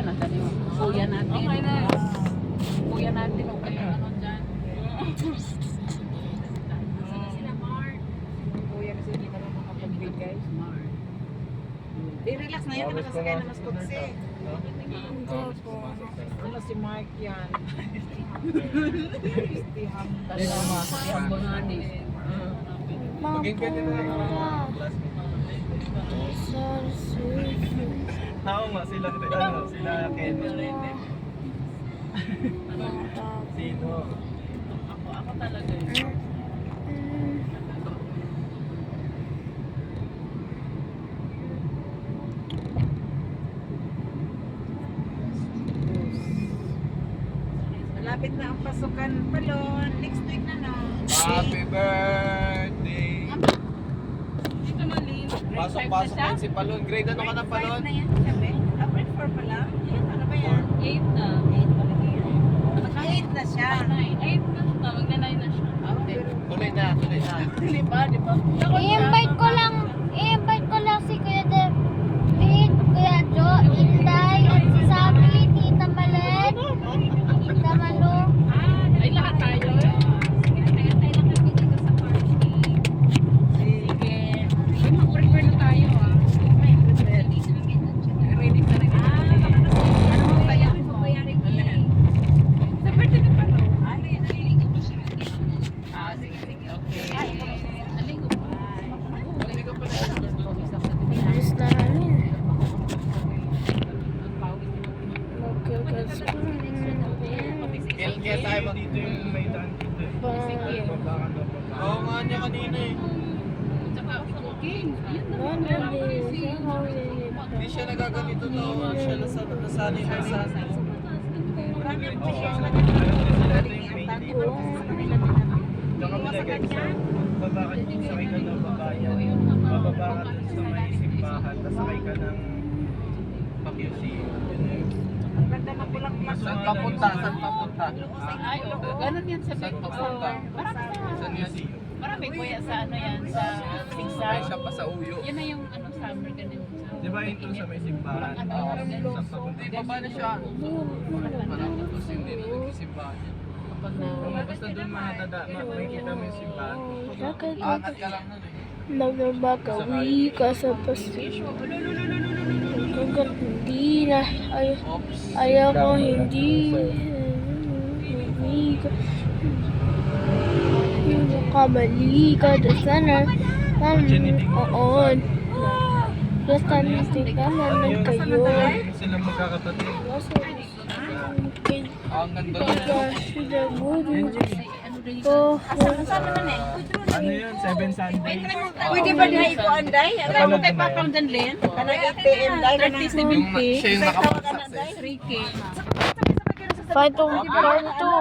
Kuya natin. Okay na. Kuya natin. Okay. Ano dyan? Sila Mark. Kuya kasi hindi na rin makapagbigay. Mark. Relax na yan. Nakasakay na mas kutsi. Ano si Mark yan? Maging ganyan na lang. Oo nga, sila Kenny. Sino? Ako talaga yun. Malapit na ang pasukan, Palon. Next week na na. Happy birthday! Dito Malin. Pasok na si Palon. Grade ano ka na, Palon? Na yan, sabi? Grade 4 pa lang? Ano ba yan? 8 na. 8 pa lang yan. Naka-8 na siya. 8 na siya. Mag-9 na siya. Tuloy na. Di ba? I-invite ko lang si Kuya David, Kuya Joe, Inday, at si Sabi, Tita Malet, Tita Malu. Ay, lahat tayo. Sige, tayo lang kami dito sa party. Sige. Ay, mag-prepare na tayo Ready na rin. Ano mo kaya? Papayarin ko. Sa birthday ni Palo. Naliligo ko siya. Sige. Okay. Naligo pa. Naligo pa na. Alis na namin. Kaya tayo dito yung may daan dito eh. Oo nga niya kanina eh. Tsaka cooking. Hindi siya nagaganito to. Siya nasanay na sa Tsaka mo na guys, bababa ka dito, sakay ka ng babayan. Bababa ka dun sa may simbahan, tapos sakay ka ng Pakyusi. Ang ganda na bulak-bulak. Saan papunta? Ay, ganun yan sa Saan Big papunta? Marami marami kuya sa ano yan, sa Ay, Sigsag. siya pa sa uyo. Yan na yung ano, summer ganun. Di ba yun doon sa may simbahan? Ano, Saan papunta? Di ba na siya? Parang tapos yung nililig yung simbahan. Basta doon makikita mo yung simbahan. Angat ka lang nun eh. Nagabagawi ka sa Pasig. Hanggang hindi na. Ayaw ko hindi. Hindi ka. Yung kamali ka. Sana. Oo. Basta natignan naman kayo. Sila magkakapatid. Ang ganda Oh, Ano yun? 7 Sunday? Pwede ba dihay ko anday? Alam mo kay Papang Danlin? Kanang 8 PM day ka na. 30-70. Siya yung nakapagsak sa 3K. Fight on part 2.